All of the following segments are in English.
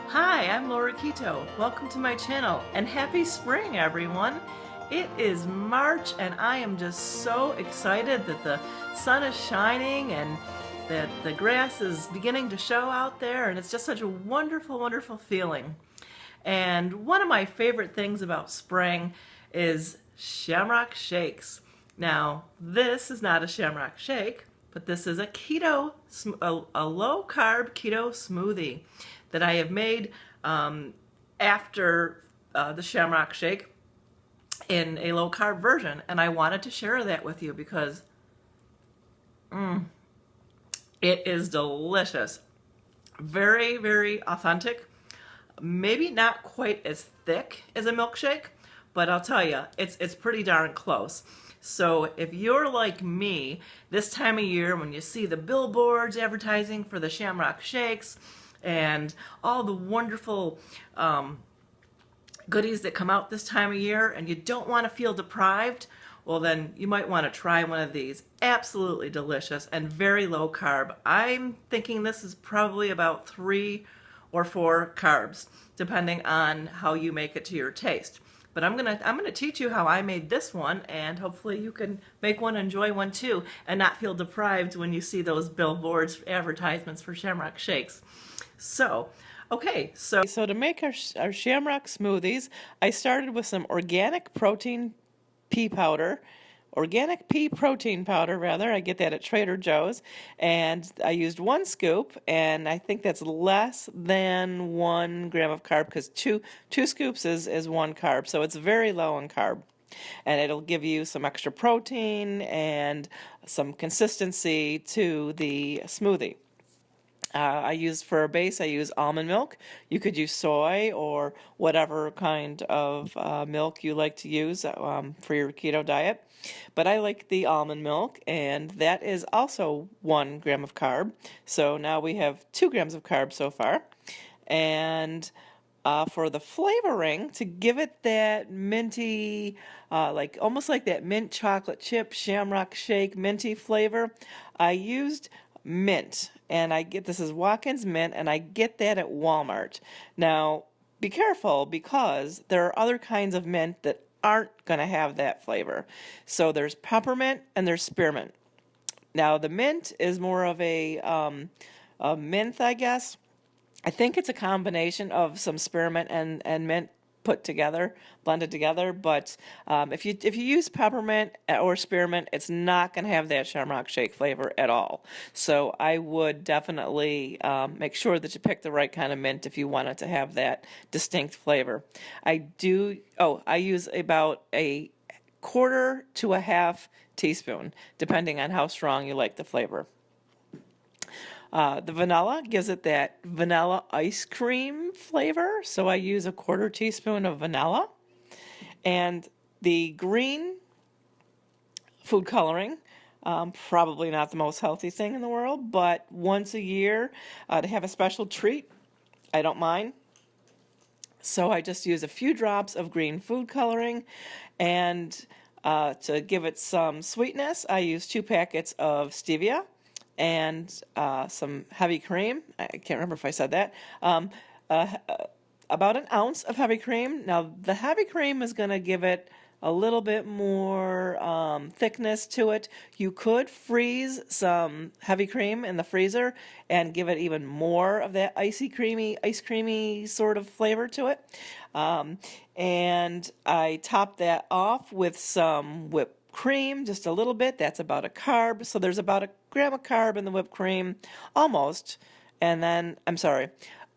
Hi, I'm Laura Keto. Welcome to my channel and happy spring, everyone. It is March and I am just so excited that the sun is shining and that the grass is beginning to show out there, and it's just such a wonderful, wonderful feeling. And one of my favorite things about spring is Shamrock Shakes. Now, this is not a Shamrock Shake, but this is a keto, a low-carb keto smoothie that I have made after the Shamrock Shake in a low-carb version, and I wanted to share that with you because it is delicious. Very, very authentic. Maybe not quite as thick as a milkshake, but I'll tell you, it's pretty darn close. So if you're like me, this time of year when you see the billboards advertising for the Shamrock Shakes and all the wonderful goodies that come out this time of year, and you don't want to feel deprived, well then you might want to try one of these. Absolutely delicious and very low carb. I'm thinking this is probably about 3 or 4 carbs, depending on how you make it to your taste. But I'm gonna teach you how I made this one, and hopefully you can make one, enjoy one too, and not feel deprived when you see those billboards advertisements for Shamrock Shakes. So, okay, so to make our Shamrock smoothies, I started with some organic pea protein powder rather. I get that at Trader Joe's, and I used 1 scoop, and I think that's less than 1 gram of carb because two scoops is 1 carb, so it's very low in carb. And it'll give you some extra protein and some consistency to the smoothie. For a base, I use almond milk. You could use soy or whatever kind of milk you like to use for your keto diet. But I like the almond milk, and that is also 1 gram of carb. So now we have 2 grams of carb so far. And for the flavoring, to give it that minty, almost like that mint chocolate chip Shamrock Shake minty flavor, I used mint, and this is Watkins mint, and I get that at Walmart. Now, be careful because there are other kinds of mint that aren't going to have that flavor. So there's peppermint and there's spearmint. Now, the mint is more of a mint, I guess. I think it's a combination of some spearmint and mint blended together, but if you use peppermint or spearmint, it's not going to have that Shamrock Shake flavor at all. So I would definitely make sure that you pick the right kind of mint if you want it to have that distinct flavor. I use about a 1/4 to a 1/2 teaspoon, depending on how strong you like the flavor. The vanilla gives it that vanilla ice cream flavor, so I use a 1/4 teaspoon of vanilla. And the green food coloring, probably not the most healthy thing in the world, but once a year to have a special treat, I don't mind. So I just use a few drops of green food coloring, and to give it some sweetness, I use 2 packets of stevia and some heavy cream. I can't remember if I said that. About 1 ounce of heavy cream. Now, the heavy cream is going to give it a little bit more thickness to it. You could freeze some heavy cream in the freezer and give it even more of that ice creamy sort of flavor to it. And I top that off with some whipped cream, just a little bit. That's about a carb. So there's about 1 gram of carb in the whipped cream, almost. And then,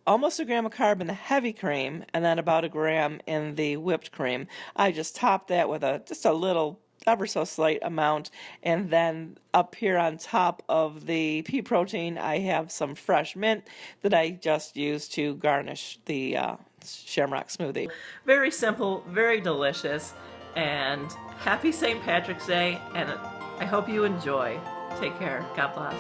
almost 1 gram of carb in the heavy cream, and then about 1 gram in the whipped cream. I just top that with just a little, ever so slight amount, and then up here on top of the pea protein, I have some fresh mint that I just use to garnish the Shamrock smoothie. Very simple, very delicious, and happy St. Patrick's Day, and I hope you enjoy. Take care. God bless.